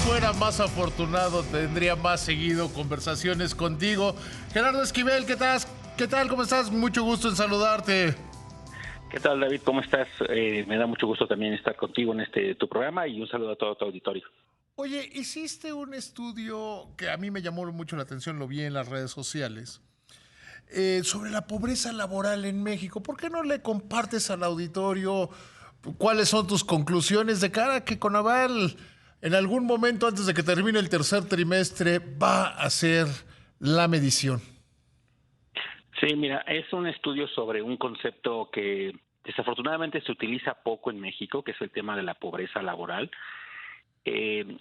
fuera más afortunado, tendría más seguido conversaciones contigo. Gerardo Esquivel, ¿qué tal? ¿Qué tal? ¿Cómo estás? Mucho gusto en saludarte. ¿Qué tal, David? ¿Cómo estás? Me da mucho gusto también estar contigo en tu programa y un saludo a todo tu auditorio. Oye, hiciste un estudio que a mí me llamó mucho la atención, lo vi en las redes sociales, sobre la pobreza laboral en México. ¿Por qué no le compartes al auditorio cuáles son tus conclusiones de cara a que Conaval en algún momento antes de que termine el tercer trimestre va a hacer la medición? Sí, mira, es un estudio sobre un concepto que desafortunadamente se utiliza poco en México, que es el tema de la pobreza laboral, eh,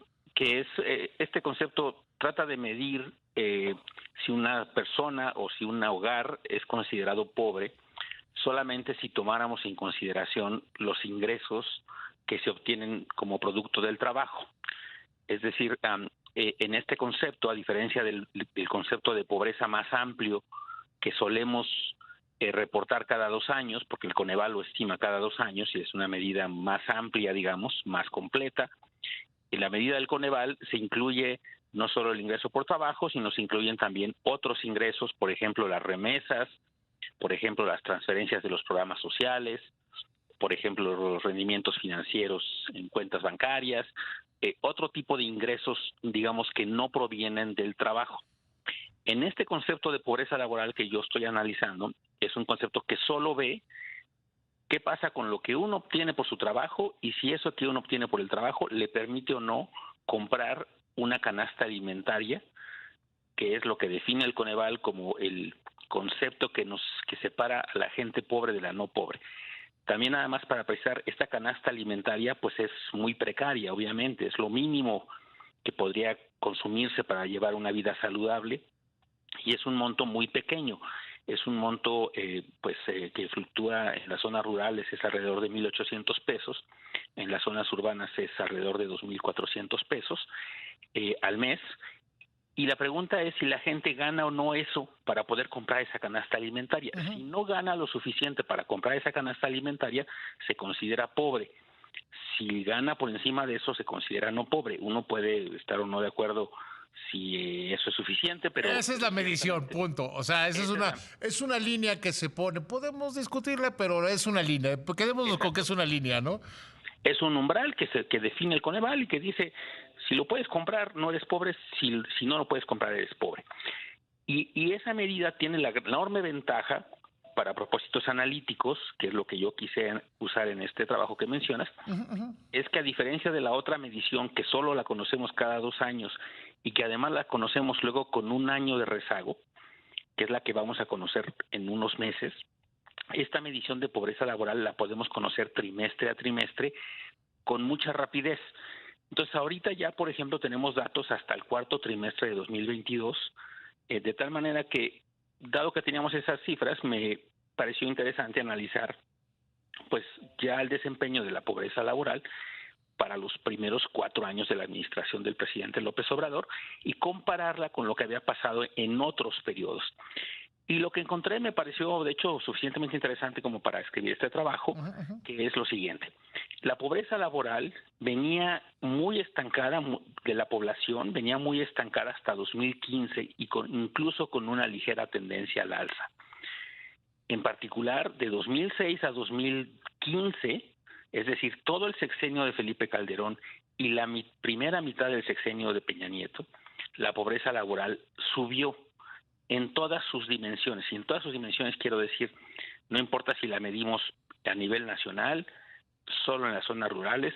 este concepto trata de medir si una persona o si un hogar es considerado pobre solamente si tomáramos en consideración los ingresos que se obtienen como producto del trabajo. Es decir, en este concepto, a diferencia del concepto de pobreza más amplio que solemos reportar cada 2 años, porque el Coneval lo estima cada 2 años y es una medida más amplia, digamos, más completa. En la medida del Coneval se incluye no solo el ingreso por trabajo, sino se incluyen también otros ingresos, por ejemplo, las remesas, por ejemplo, las transferencias de los programas sociales, por ejemplo, los rendimientos financieros en cuentas bancarias, otro tipo de ingresos, digamos, que no provienen del trabajo. En este concepto de pobreza laboral que yo estoy analizando, es un concepto que solo ve qué pasa con lo que uno obtiene por su trabajo y si eso que uno obtiene por el trabajo le permite o no comprar una canasta alimentaria, que es lo que define el Coneval como el concepto que separa a la gente pobre de la no pobre. También, nada más para precisar, esta canasta alimentaria pues es muy precaria, obviamente, es lo mínimo que podría consumirse para llevar una vida saludable y es un monto muy pequeño. Es un monto que fluctúa en las zonas rurales, es alrededor de 1,800 pesos, en las zonas urbanas es alrededor de 2,400 pesos al mes. Y la pregunta es si la gente gana o no eso para poder comprar esa canasta alimentaria. Uh-huh. Si no gana lo suficiente para comprar esa canasta alimentaria, se considera pobre. Si gana por encima de eso, se considera no pobre. Uno puede estar o no de acuerdo si eso es suficiente, pero Esa es la medición, ciertamente punto. O sea, esa esa es la... es una línea que se pone. Podemos discutirla, pero es una línea. Quedémonos con que Exacto. es una línea, ¿no? Es un umbral que define el Coneval y que dice, si lo puedes comprar, no eres pobre, si no lo puedes comprar, eres pobre. Y esa medida tiene la enorme ventaja para propósitos analíticos, que es lo que yo quise usar en este trabajo que mencionas, Uh-huh, uh-huh. es que a diferencia de la otra medición que solo la conocemos cada 2 años y que además la conocemos luego con un año de rezago, que es la que vamos a conocer en unos meses, esta medición de pobreza laboral la podemos conocer trimestre a trimestre con mucha rapidez. Entonces, ahorita ya, por ejemplo, tenemos datos hasta el cuarto trimestre de 2022, de tal manera que, dado que teníamos esas cifras, me pareció interesante analizar pues ya el desempeño de la pobreza laboral para los primeros 4 años de la administración del presidente López Obrador y compararla con lo que había pasado en otros periodos. Y lo que encontré me pareció, de hecho, suficientemente interesante como para escribir este trabajo, Uh-huh, uh-huh. que es lo siguiente. La pobreza laboral venía muy estancada de la población, venía muy estancada hasta 2015 y incluso con una ligera tendencia al alza. En particular, de 2006 a 2015, es decir, todo el sexenio de Felipe Calderón y la primera mitad del sexenio de Peña Nieto, la pobreza laboral subió en todas sus dimensiones. Y en todas sus dimensiones quiero decir, no importa si la medimos a nivel nacional, solo en las zonas rurales,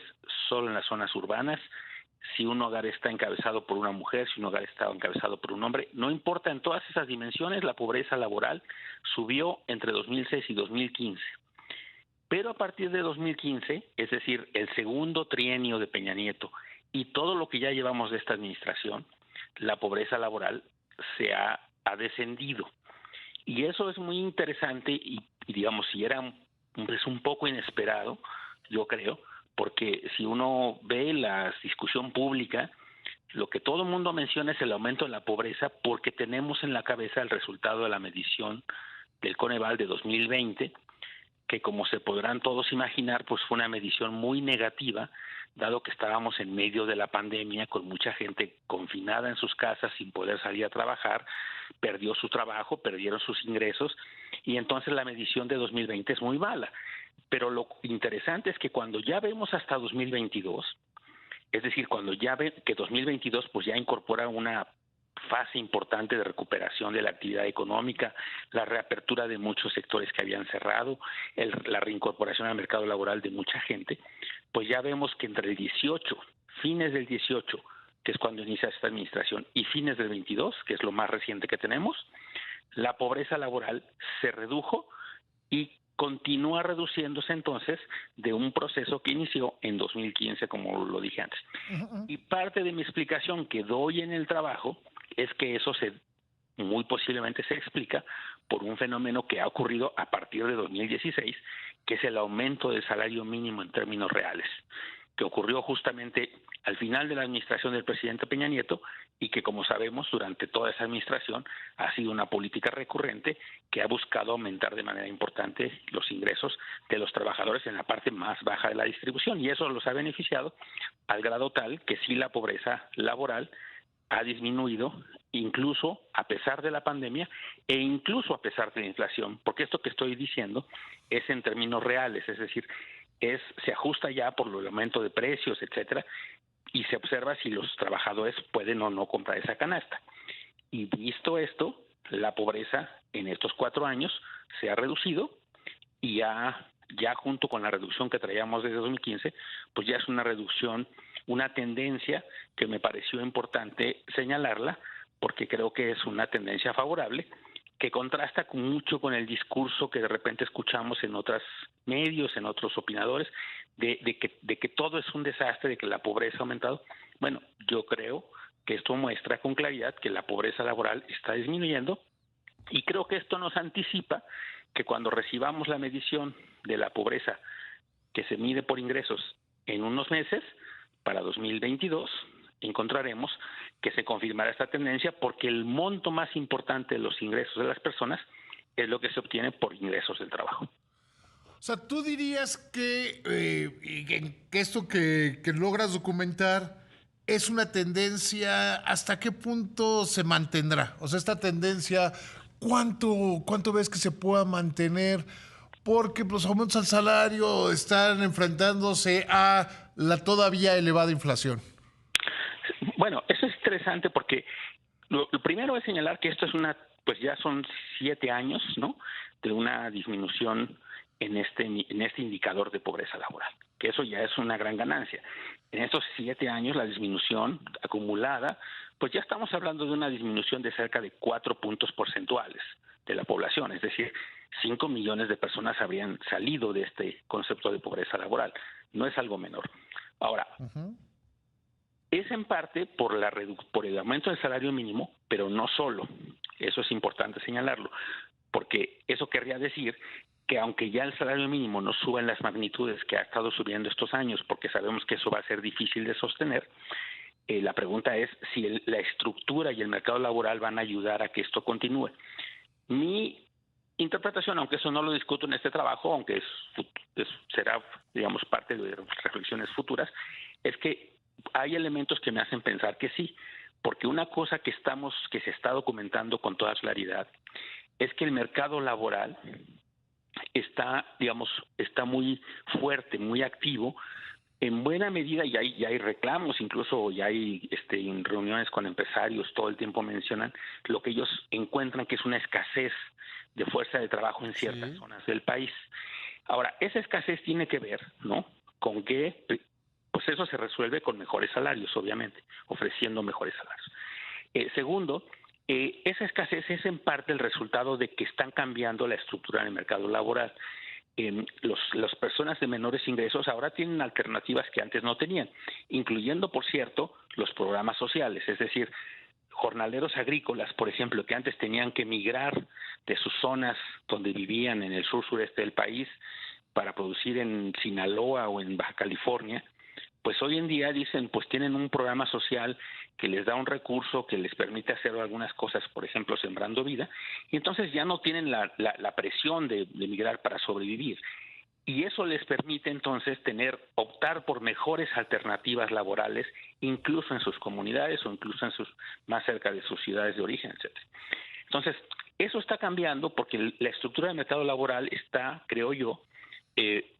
solo en las zonas urbanas, si un hogar está encabezado por una mujer, si un hogar está encabezado por un hombre, no importa, en todas esas dimensiones la pobreza laboral subió entre 2006 y 2015. Pero a partir de 2015, es decir, el segundo trienio de Peña Nieto y todo lo que ya llevamos de esta administración, la pobreza laboral se ha descendido. Y eso es muy interesante y digamos, si era un poco inesperado, yo creo, porque si uno ve la discusión pública, lo que todo el mundo menciona es el aumento de la pobreza porque tenemos en la cabeza el resultado de la medición del Coneval de 2020, que como se podrán todos imaginar, pues fue una medición muy negativa, dado que estábamos en medio de la pandemia con mucha gente confinada en sus casas sin poder salir a trabajar, perdió su trabajo, perdieron sus ingresos y entonces la medición de 2020 es muy mala. Pero lo interesante es que cuando ya vemos hasta 2022, es decir, cuando ya ven que 2022 pues ya incorpora una fase importante de recuperación de la actividad económica, la reapertura de muchos sectores que habían cerrado, la reincorporación al mercado laboral de mucha gente, pues ya vemos que entre el 18, fines del 18, que es cuando inicia esta administración, y fines del 22, que es lo más reciente que tenemos, la pobreza laboral se redujo y continúa reduciéndose entonces de un proceso que inició en 2015, como lo dije antes. Y parte de mi explicación que doy en el trabajo es que eso muy posiblemente se explica por un fenómeno que ha ocurrido a partir de 2016, que es el aumento del salario mínimo en términos reales, que ocurrió justamente al final de la administración del presidente Peña Nieto y que, como sabemos, durante toda esa administración ha sido una política recurrente que ha buscado aumentar de manera importante los ingresos de los trabajadores en la parte más baja de la distribución, y eso los ha beneficiado al grado tal que sí la pobreza laboral ha disminuido, incluso a pesar de la pandemia e incluso a pesar de la inflación, porque esto que estoy diciendo es en términos reales, es decir, se ajusta ya por el aumento de precios, etcétera, y se observa si los trabajadores pueden o no comprar esa canasta. Y visto esto, la pobreza en estos 4 años se ha reducido y ya junto con la reducción que traíamos desde 2015, pues ya es una reducción, una tendencia que me pareció importante señalarla, porque creo que es una tendencia favorable, que contrasta mucho con el discurso que de repente escuchamos en otros medios, en otros opinadores, de que todo es un desastre, de que la pobreza ha aumentado. Bueno, yo creo que esto muestra con claridad que la pobreza laboral está disminuyendo, y creo que esto nos anticipa que cuando recibamos la medición de la pobreza que se mide por ingresos en unos meses, para 2022, encontraremos que se confirmará esta tendencia, porque el monto más importante de los ingresos de las personas es lo que se obtiene por ingresos del trabajo. O sea, tú dirías que esto que logras documentar es una tendencia, ¿hasta qué punto se mantendrá? O sea, esta tendencia, ¿cuánto ves que se pueda mantener? Porque los aumentos al salario están enfrentándose a la todavía elevada inflación. Bueno, eso es interesante porque lo primero es señalar que esto es pues ya son 7 años, ¿no?, de una disminución en este indicador de pobreza laboral, que eso ya es una gran ganancia. En estos 7 años la disminución acumulada, pues ya estamos hablando de una disminución de cerca de 4 puntos porcentuales de la población, es decir, 5 millones de personas habrían salido de este concepto de pobreza laboral. No es algo menor. Ahora, es en parte por el aumento del salario mínimo, pero no solo. Eso es importante señalarlo, porque eso querría decir que aunque ya el salario mínimo no suba en las magnitudes que ha estado subiendo estos años, porque sabemos que eso va a ser difícil de sostener, la pregunta es si la estructura y el mercado laboral van a ayudar a que esto continúe. Mi interpretación, aunque eso no lo discuto en este trabajo, aunque será, digamos, parte de reflexiones futuras, es que hay elementos que me hacen pensar que sí, porque una cosa que se está documentando con toda claridad es que el mercado laboral está muy fuerte, muy activo, en buena medida, y hay reclamos, incluso ya hay en reuniones con empresarios todo el tiempo mencionan lo que ellos encuentran que es una escasez de fuerza de trabajo en ciertas zonas del país. Ahora, esa escasez tiene que ver, ¿no?, con que pues eso se resuelve con mejores salarios, obviamente, ofreciendo mejores salarios. Segundo, esa escasez es en parte el resultado de que están cambiando la estructura del mercado laboral. Las personas de menores ingresos ahora tienen alternativas que antes no tenían, incluyendo, por cierto, los programas sociales, es decir, jornaleros agrícolas, por ejemplo, que antes tenían que migrar de sus zonas donde vivían en el sur-sureste del país para producir en Sinaloa o en Baja California, pues hoy en día dicen, pues tienen un programa social que les da un recurso que les permite hacer algunas cosas, por ejemplo, sembrando vida, y entonces ya no tienen la presión de migrar para sobrevivir. y eso les permite entonces optar por mejores alternativas laborales, incluso en sus comunidades o incluso más cerca de sus ciudades de origen, etcétera. Entonces, eso está cambiando porque la estructura del mercado laboral está, creo yo,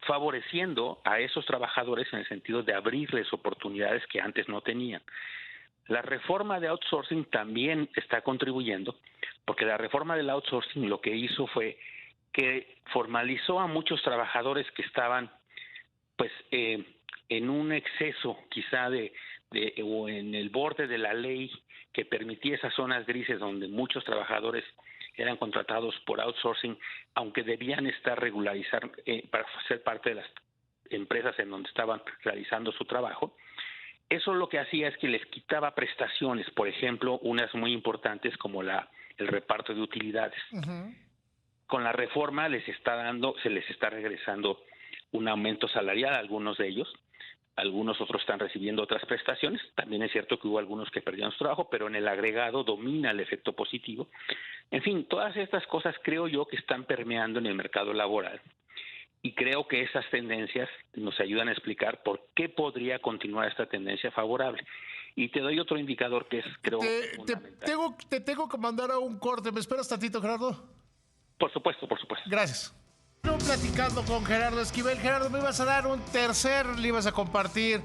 favoreciendo a esos trabajadores en el sentido de abrirles oportunidades que antes no tenían. La reforma de outsourcing también está contribuyendo, porque la reforma del outsourcing lo que hizo fue que formalizó a muchos trabajadores que estaban pues en un exceso quizá o en el borde de la ley que permitía esas zonas grises donde muchos trabajadores eran contratados por outsourcing, aunque debían estar regularizar para ser parte de las empresas en donde estaban realizando su trabajo. Eso lo que hacía es que les quitaba prestaciones, por ejemplo, unas muy importantes como el reparto de utilidades. Uh-huh. Con la reforma se les está regresando un aumento salarial a algunos de ellos. Algunos otros están recibiendo otras prestaciones. También es cierto que hubo algunos que perdieron su trabajo, pero en el agregado domina el efecto positivo. En fin, todas estas cosas creo yo que están permeando en el mercado laboral. Y creo que esas tendencias nos ayudan a explicar por qué podría continuar esta tendencia favorable. Y te doy otro indicador que es, creo, fundamental. Te tengo que mandar a un corte. ¿Me esperas tantito, Gerardo? Por supuesto, por supuesto. Gracias. Platicando con Gerardo Esquivel. Gerardo, me ibas a dar le ibas a compartir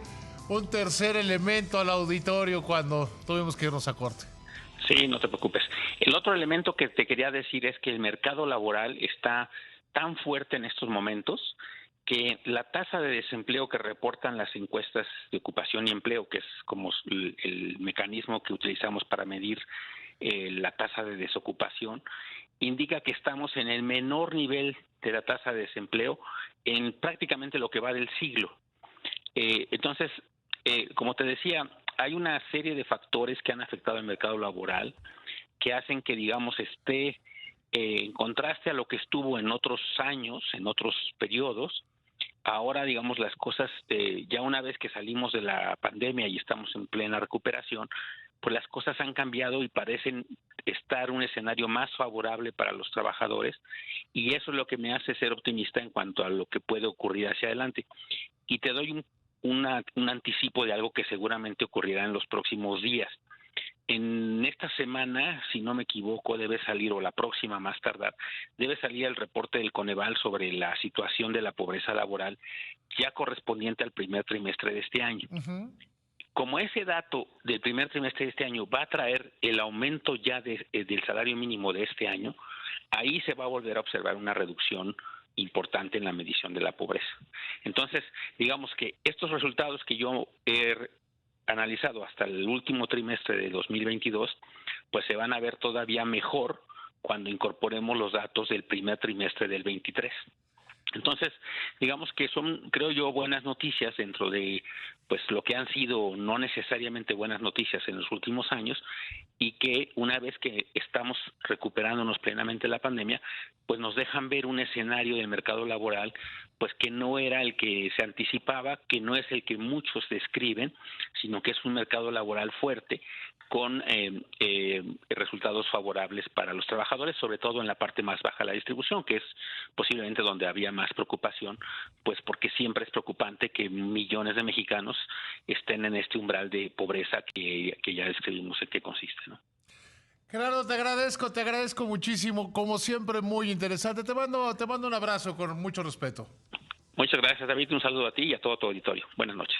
un tercer elemento al auditorio cuando tuvimos que irnos a corte. Sí, no te preocupes. El otro elemento que te quería decir es que el mercado laboral está tan fuerte en estos momentos que la tasa de desempleo que reportan las encuestas de ocupación y empleo, que es como el mecanismo que utilizamos para medir la tasa de desocupación, indica que estamos en el menor nivel de la tasa de desempleo en prácticamente lo que va del siglo. Entonces, como te decía, hay una serie de factores que han afectado al mercado laboral que hacen que, digamos, esté en contraste a lo que estuvo en otros años, en otros periodos. Ahora, digamos, las cosas, ya una vez que salimos de la pandemia y estamos en plena recuperación, pues las cosas han cambiado y parecen estar un escenario más favorable para los trabajadores, y eso es lo que me hace ser optimista en cuanto a lo que puede ocurrir hacia adelante. Y te doy un anticipo de algo que seguramente ocurrirá en los próximos días. En esta semana, si no me equivoco, debe salir, o la próxima más tardar, debe salir el reporte del Coneval sobre la situación de la pobreza laboral ya correspondiente al primer trimestre de este año. Uh-huh. Como ese dato del primer trimestre de este año va a traer el aumento ya del salario mínimo de este año, ahí se va a volver a observar una reducción importante en la medición de la pobreza. Entonces, digamos que estos resultados que yo he analizado hasta el último trimestre de 2022, pues se van a ver todavía mejor cuando incorporemos los datos del primer trimestre del 23. Entonces, digamos que son, creo yo, buenas noticias dentro de pues lo que han sido no necesariamente buenas noticias en los últimos años, y que una vez que estamos recuperándonos plenamente de la pandemia, pues nos dejan ver un escenario del mercado laboral pues que no era el que se anticipaba, que no es el que muchos describen, sino que es un mercado laboral fuerte con resultados favorables para los trabajadores, sobre todo en la parte más baja de la distribución, que es posiblemente donde había más preocupación, pues porque siempre es preocupante que millones de mexicanos estén en este umbral de pobreza que ya describimos en qué consiste, ¿no? Gerardo, te agradezco muchísimo, como siempre, muy interesante. Te mando un abrazo con mucho respeto. Muchas gracias, David, un saludo a ti y a todo tu auditorio. Buenas noches.